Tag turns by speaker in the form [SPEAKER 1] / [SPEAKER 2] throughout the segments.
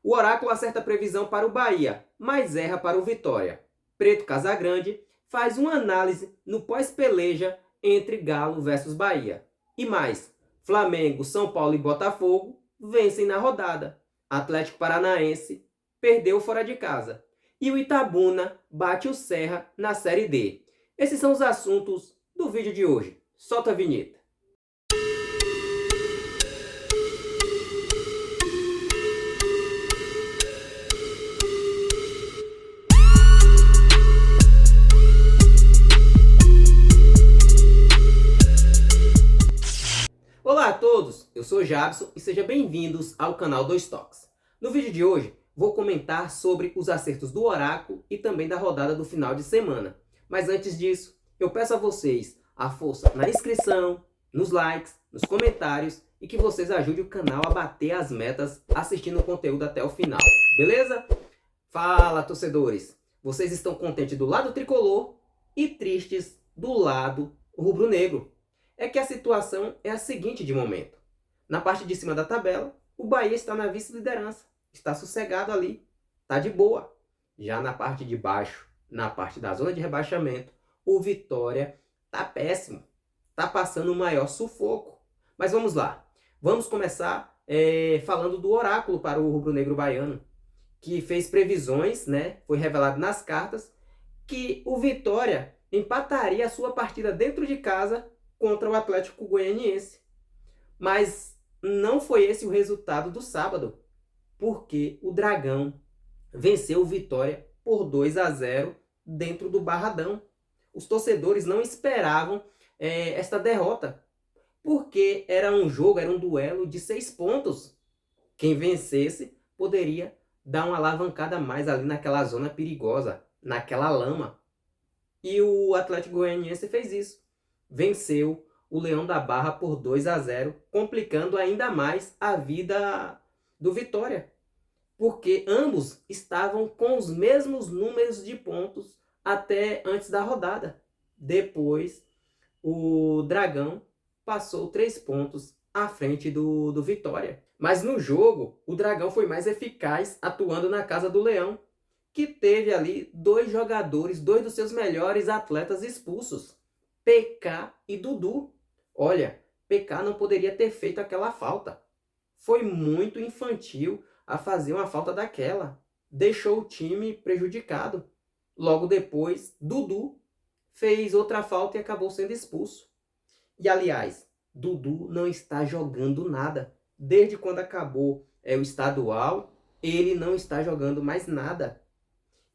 [SPEAKER 1] O Oráculo acerta a previsão para o Bahia, mas erra para o Vitória. Preto Casagrande faz uma análise no pós-peleja entre Galo versus Bahia. E mais, Flamengo, São Paulo e Botafogo vencem na rodada. Atlético Paranaense perdeu fora de casa. E o Itabuna bate o Serra na Série D. Esses são os assuntos do vídeo de hoje. Solta a vinheta. Olá a todos, eu sou Jabson e sejam bem-vindos ao canal 2 Toques. No vídeo de hoje vou comentar sobre os acertos do Oráculo e também da rodada do final de semana. Mas antes disso, eu peço a vocês a força na inscrição, nos likes, nos comentários e que vocês ajudem o canal a bater as metas assistindo o conteúdo até o final, beleza? Fala, torcedores! Vocês estão contentes do lado tricolor e tristes do lado rubro-negro. É que a situação é a seguinte de momento. Na parte de cima da tabela, o Bahia está na vice-liderança. Está sossegado ali. Está de boa. Já na parte de baixo, na parte da zona de rebaixamento, o Vitória está péssimo. Está passando o maior sufoco. Mas vamos lá. Vamos começar falando do oráculo para o rubro-negro baiano, que fez previsões, né? Foi revelado nas cartas, que o Vitória empataria a sua partida dentro de casa contra o Atlético Goianiense. Mas não foi esse o resultado do sábado, porque o Dragão venceu o Vitória por 2-0 dentro do Barradão. Os torcedores não esperavam esta derrota, porque era um duelo de 6 pontos. Quem vencesse poderia dar uma alavancada a mais ali naquela zona perigosa, naquela lama. E o Atlético Goianiense fez isso. Venceu o Leão da Barra por 2-0, complicando ainda mais a vida do Vitória, porque ambos estavam com os mesmos números de pontos até antes da rodada. Depois, o Dragão passou 3 pontos à frente do Vitória. Mas no jogo, o Dragão foi mais eficaz, atuando na casa do Leão, que teve ali 2 jogadores, 2 dos seus melhores atletas expulsos. PK e Dudu. Olha, PK não poderia ter feito aquela falta. Foi muito infantil a fazer uma falta daquela. Deixou o time prejudicado. Logo depois, Dudu fez outra falta e acabou sendo expulso. E aliás, Dudu não está jogando nada. Desde quando acabou o estadual, ele não está jogando mais nada.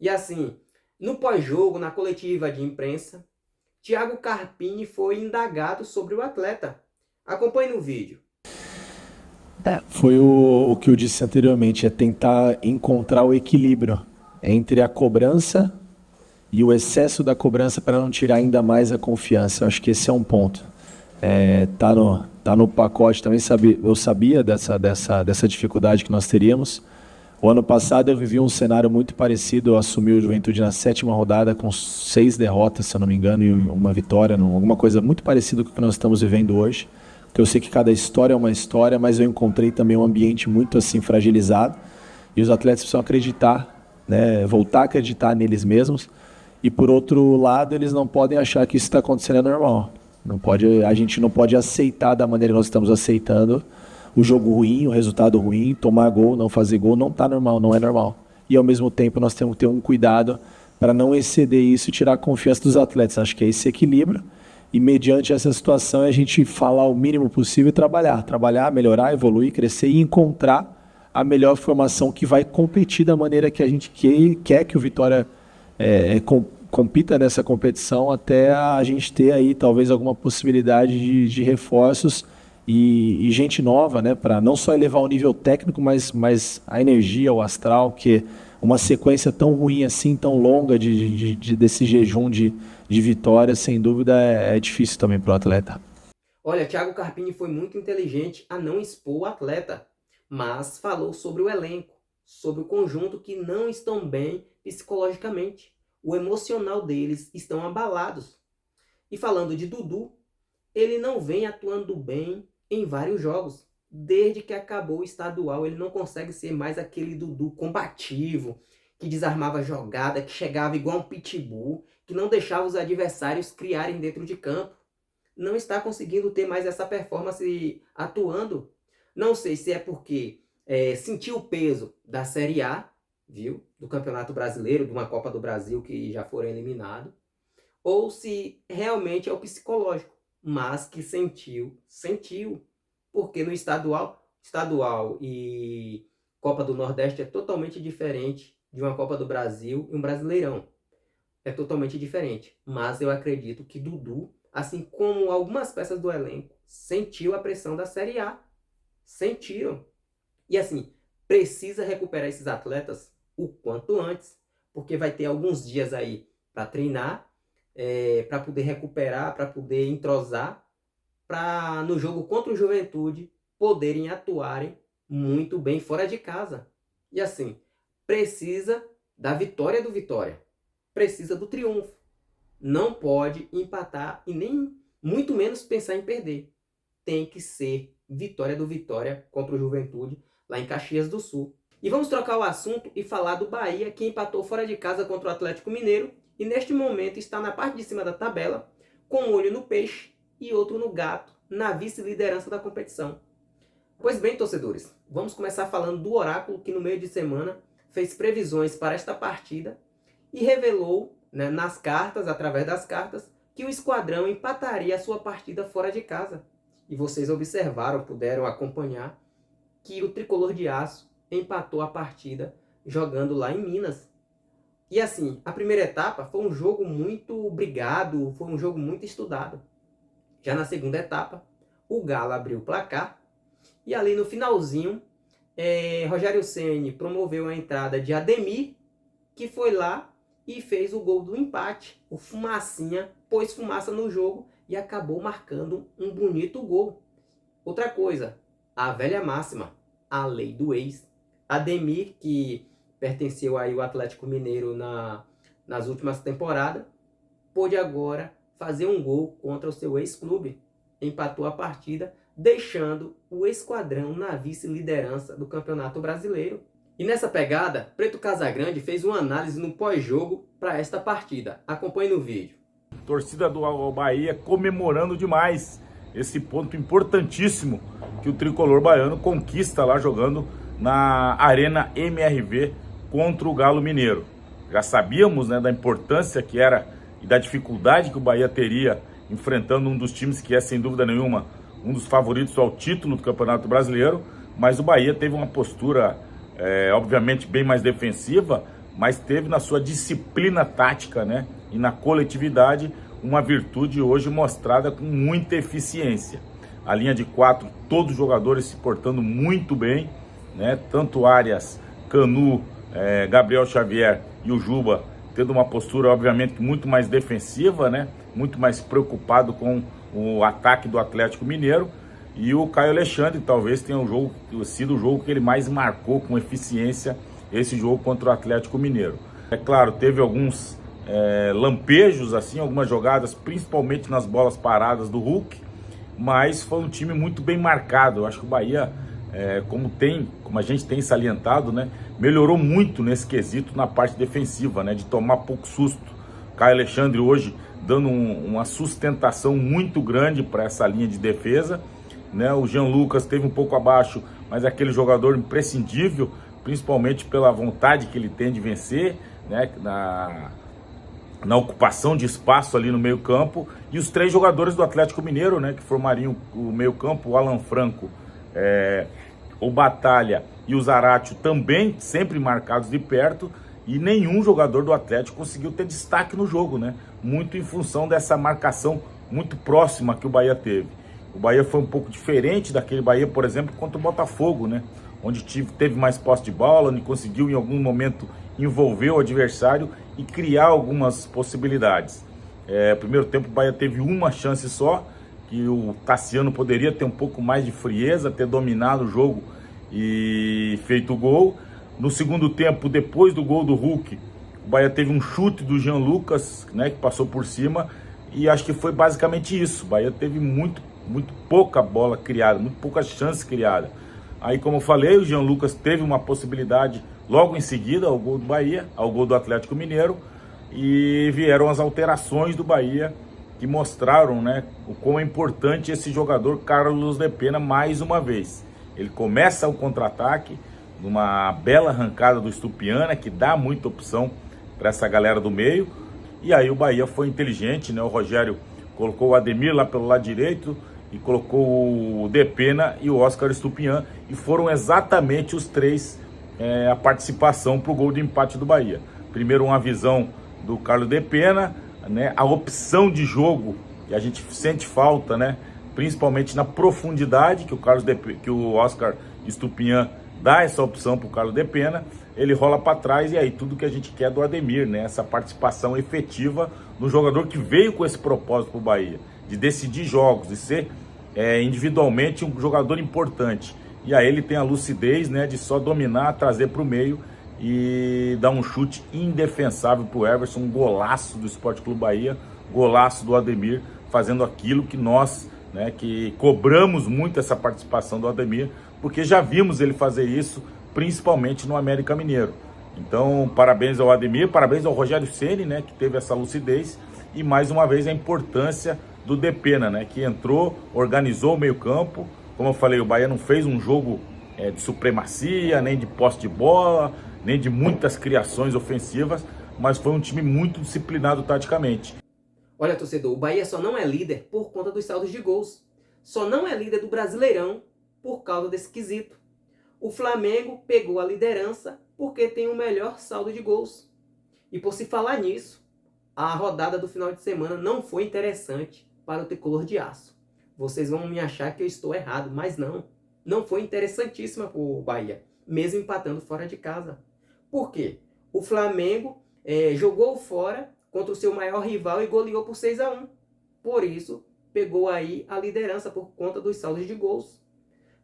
[SPEAKER 1] E assim, no pós-jogo, na coletiva de imprensa, Thiago Carpini foi indagado sobre o atleta. Acompanhe no vídeo.
[SPEAKER 2] Foi o que eu disse anteriormente, é tentar encontrar o equilíbrio entre a cobrança e o excesso da cobrança para não tirar ainda mais a confiança. Eu acho que esse é um ponto. Tá no pacote também, eu sabia dessa dificuldade que nós teríamos. O ano passado eu vivi um cenário muito parecido, eu assumi o Juventude na 7ª rodada com 6 derrotas, se eu não me engano, e uma vitória, alguma coisa muito parecida com o que nós estamos vivendo hoje. Porque eu sei que cada história é uma história, mas eu encontrei também um ambiente muito assim fragilizado, e os atletas precisam acreditar, né, voltar a acreditar neles mesmos, e por outro lado eles não podem achar que isso está acontecendo é normal. A gente não pode aceitar da maneira que nós estamos aceitando o jogo ruim, o resultado ruim, tomar gol, não fazer gol, não está normal, não é normal. E ao mesmo tempo nós temos que ter um cuidado para não exceder isso e tirar a confiança dos atletas. Acho que é esse equilíbrio. E mediante essa situação a gente falar o mínimo possível e trabalhar, melhorar, evoluir, crescer e encontrar a melhor formação que vai competir da maneira que a gente quer que o Vitória compita nessa competição, até a gente ter aí talvez alguma possibilidade de reforços e gente nova, né, para não só elevar o nível técnico, mas a energia, o astral, que uma sequência tão ruim assim, tão longa desse jejum de vitórias, sem dúvida é difícil também para o atleta.
[SPEAKER 1] Olha, Thiago Carpini foi muito inteligente a não expor o atleta, mas falou sobre o elenco, sobre o conjunto que não estão bem psicologicamente. O emocional deles estão abalados. E falando de Dudu, ele não vem atuando bem em vários jogos. Desde que acabou o estadual, ele não consegue ser mais aquele Dudu combativo, que desarmava a jogada, que chegava igual um pitbull, que não deixava os adversários criarem dentro de campo. Não está conseguindo ter mais essa performance atuando. Não sei se é porque sentiu o peso da Série A, viu? Do Campeonato Brasileiro, de uma Copa do Brasil que já foram eliminados, ou se realmente é o psicológico, mas que sentiu, porque no estadual e Copa do Nordeste é totalmente diferente de uma Copa do Brasil e um Brasileirão. É totalmente diferente, mas eu acredito que Dudu, assim como algumas peças do elenco, sentiu a pressão da Série A. Sentiram. E assim, precisa recuperar esses atletas o quanto antes, porque vai ter alguns dias aí para treinar, para poder recuperar, para poder entrosar, para no jogo contra o Juventude poderem atuarem muito bem fora de casa. E assim, precisa da vitória do Vitória. Precisa do triunfo. Não pode empatar e nem muito menos pensar em perder. Tem que ser vitória do Vitória contra o Juventude lá em Caxias do Sul. E vamos trocar o assunto e falar do Bahia, que empatou fora de casa contra o Atlético Mineiro e neste momento está na parte de cima da tabela, com um olho no peixe e outro no gato, na vice-liderança da competição. Pois bem, torcedores, vamos começar falando do oráculo que no meio de semana fez previsões para esta partida e revelou, nas cartas, através das cartas, que o Esquadrão empataria a sua partida fora de casa. E vocês observaram, puderam acompanhar, que o Tricolor de Aço empatou a partida jogando lá em Minas. E assim, a primeira etapa foi um jogo muito brigado, foi um jogo muito estudado. Já na segunda etapa, o Galo abriu o placar e ali no finalzinho, Rogério Ceni promoveu a entrada de Ademir, que foi lá e fez o gol do empate. O Fumacinha pôs fumaça no jogo e acabou marcando um bonito gol. Outra coisa, a velha máxima, a lei do ex. Ademir, que pertenceu aí ao Atlético Mineiro nas últimas temporadas, pôde agora fazer um gol contra o seu ex-clube. Empatou a partida, deixando o Esquadrão na vice-liderança do Campeonato Brasileiro. E nessa pegada, Preto Casagrande fez uma análise no pós-jogo para esta partida. Acompanhe no vídeo.
[SPEAKER 3] Torcida do Bahia comemorando demais esse ponto importantíssimo que o tricolor baiano conquista lá jogando na Arena MRV contra o Galo Mineiro. Já sabíamos, da importância que era e da dificuldade que o Bahia teria enfrentando um dos times que é, sem dúvida nenhuma, um dos favoritos ao título do Campeonato Brasileiro, mas o Bahia teve uma postura, obviamente, bem mais defensiva, mas teve na sua disciplina tática, e na coletividade, uma virtude hoje mostrada com muita eficiência. A linha de 4, todos os jogadores se portando muito bem, tanto Arias, Canu, Gabriel Xavier e o Juba tendo uma postura, obviamente, muito mais defensiva, muito mais preocupado com o ataque do Atlético Mineiro. E o Caio Alexandre talvez tenha sido o jogo que ele mais marcou com eficiência, esse jogo contra o Atlético Mineiro. É claro, teve alguns lampejos, assim, algumas jogadas, principalmente nas bolas paradas do Hulk, mas foi um time muito bem marcado. Eu acho que o Bahia, como a gente tem salientado, melhorou muito nesse quesito na parte defensiva, de tomar pouco susto. Caio Alexandre hoje dando uma sustentação muito grande para essa linha de defesa, O Jean Lucas teve um pouco abaixo, mas é aquele jogador imprescindível, principalmente pela vontade que ele tem de vencer, na ocupação de espaço ali no meio campo. E os três jogadores do Atlético Mineiro, que formariam o meio campo, o Alan Franco, o Batalha e o Zaratio, também sempre marcados de perto, e nenhum jogador do Atlético conseguiu ter destaque no jogo, muito em função dessa marcação muito próxima que o Bahia teve. O Bahia foi um pouco diferente daquele Bahia, por exemplo, contra o Botafogo, onde teve mais posse de bola, onde conseguiu em algum momento envolver o adversário e criar algumas possibilidades. Primeiro tempo o Bahia teve uma chance só, que o Tassiano poderia ter um pouco mais de frieza, ter dominado o jogo e feito o gol. No segundo tempo, depois do gol do Hulk, o Bahia teve um chute do Jean Lucas, que passou por cima, e acho que foi basicamente isso. O Bahia teve muito muito pouca bola criada, muito pouca chance criada. Aí, como eu falei, o Jean Lucas teve uma possibilidade logo em seguida ao gol do Bahia, ao gol do Atlético Mineiro, e vieram as alterações do Bahia que mostraram, né, o quão é importante esse jogador Carlos de Pena mais uma vez. Ele começa o contra-ataque numa bela arrancada do Estupiana, que dá muita opção para essa galera do meio, e aí o Bahia foi inteligente, né? O Rogério colocou o Ademir lá pelo lado direito e colocou o De Pena e o Oscar Estupian, e foram exatamente os três a participação para o gol de empate do Bahia. Primeiro uma visão do Carlos De Pena, né, a opção de jogo, e a gente sente falta, né, principalmente na profundidade, que o Oscar Estupian dá essa opção para o Carlos De Pena, ele rola para trás, e aí tudo que a gente quer do Ademir, né, essa participação efetiva no jogador que veio com esse propósito para o Bahia, de decidir jogos, de ser individualmente um jogador importante. E aí ele tem a lucidez, né, de só dominar, trazer para o meio e dar um chute indefensável para o Everson, um golaço do Sport Clube Bahia, golaço do Ademir, fazendo aquilo que nós, né, que cobramos muito essa participação do Ademir, porque já vimos ele fazer isso, principalmente no América Mineiro. Então, parabéns ao Ademir, parabéns ao Rogério Ceni, né, que teve essa lucidez, e mais uma vez a importância do De Pena, né, que entrou, organizou o meio-campo. Como eu falei, o Bahia não fez um jogo de supremacia, nem de posse de bola, nem de muitas criações ofensivas, mas foi um time muito disciplinado taticamente.
[SPEAKER 1] Olha, torcedor, o Bahia só não é líder por conta dos saldos de gols. Só não é líder do Brasileirão por causa desse quesito. O Flamengo pegou a liderança porque tem o melhor saldo de gols. E por se falar nisso, a rodada do final de semana não foi interessante para o Tricolor de Aço. Vocês vão me achar que eu estou errado, mas não. Não foi interessantíssima para o Bahia, mesmo empatando fora de casa. Por quê? O Flamengo jogou fora contra o seu maior rival e goleou por 6-1. Por isso, pegou aí a liderança por conta dos saldos de gols.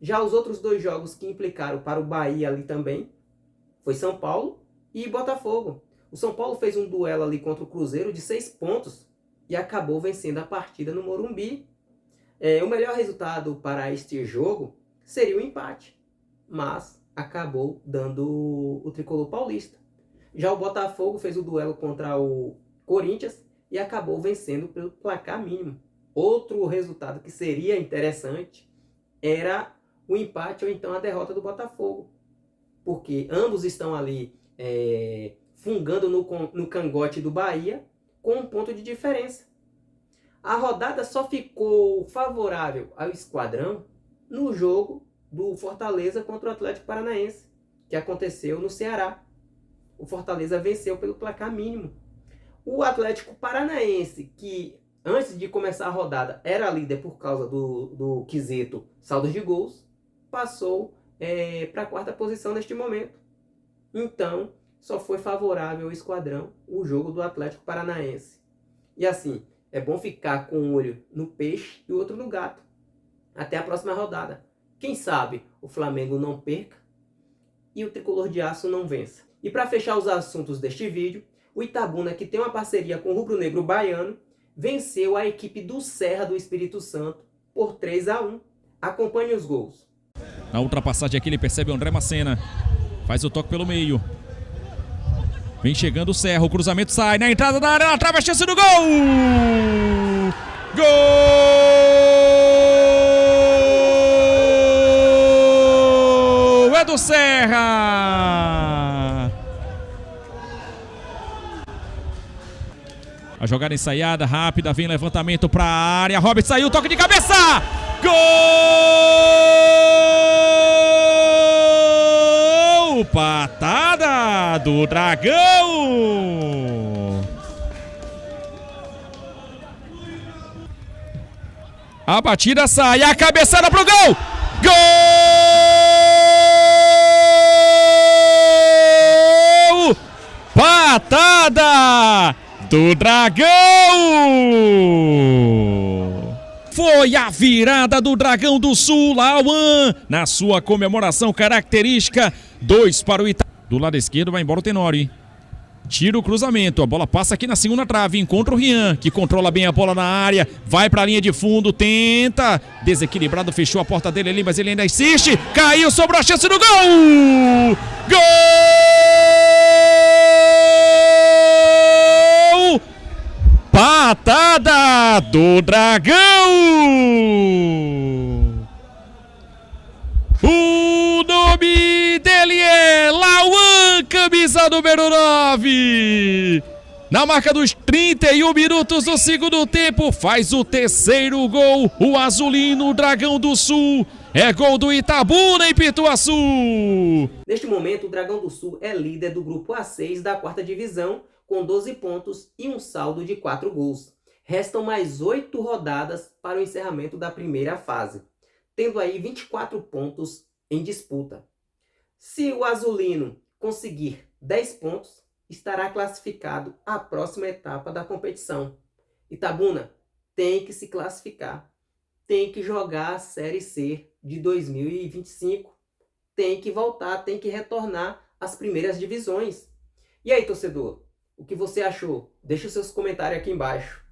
[SPEAKER 1] Já os outros dois jogos que implicaram para o Bahia ali também foi São Paulo e Botafogo. O São Paulo fez um duelo ali contra o Cruzeiro de 6 pontos e acabou vencendo a partida no Morumbi. O melhor resultado para este jogo seria o empate, mas acabou dando o Tricolor paulista. Já o Botafogo fez o duelo contra o Corinthians e acabou vencendo pelo placar mínimo. Outro resultado que seria interessante era o empate ou então a derrota do Botafogo, porque ambos estão ali fungando no cangote do Bahia com um ponto de diferença. A rodada só ficou favorável ao Esquadrão no jogo do Fortaleza contra o Atlético Paranaense, que aconteceu no Ceará. O Fortaleza venceu pelo placar mínimo. O Atlético Paranaense, que antes de começar a rodada era líder por causa do quesito saldos de gols, passou para a 4ª posição neste momento. Então, só foi favorável ao Esquadrão o jogo do Atlético Paranaense. E assim, é bom ficar com um olho no peixe e o outro no gato. Até a próxima rodada. Quem sabe o Flamengo não perca e o Tricolor de Aço não vença. E para fechar os assuntos deste vídeo, o Itabuna, que tem uma parceria com o Rubro Negro Baiano, venceu a equipe do Serra do Espírito Santo por 3-1. Acompanhe os gols.
[SPEAKER 4] Na ultrapassagem aqui ele percebe o André Macena. Faz o toque pelo meio. Vem chegando o Serra, o cruzamento sai na entrada da área, trava a chance do gol! Gol! É do Serra! A jogada ensaiada, rápida, vem levantamento para a área, Robert saiu, toque de cabeça! Gol! Patada do Dragão! A batida sai, a cabeçada pro gol! Gol! Patada do Dragão! Foi a virada do Dragão do Sul, Lauan, na sua comemoração característica. 2 para o Ita. Do lado esquerdo vai embora o Tenório. Tira o cruzamento, a bola passa aqui na segunda trave, encontra o Rian, que controla bem a bola na área, vai para a linha de fundo, tenta, desequilibrado, fechou a porta dele ali, mas ele ainda insiste, caiu, sobrou a chance do gol! Gol! Patada do Dragão! O nome dele é Lauan, camisa número 9. Na marca dos 31 minutos do segundo tempo, faz o terceiro gol, o azulino Dragão do Sul. É gol do Itabuna em Pituaçu.
[SPEAKER 1] Neste momento, o Dragão do Sul é líder do grupo A6 da 4ª divisão, com 12 pontos e um saldo de 4 gols. Restam mais 8 rodadas para o encerramento da primeira fase, tendo aí 24 pontos em disputa. Se o azulino conseguir 10 pontos, estará classificado à próxima etapa da competição. Itabuna tem que se classificar, tem que jogar a Série C de 2025, tem que voltar, tem que retornar às primeiras divisões. E aí, torcedor, o que você achou? Deixa os seus comentários aqui embaixo.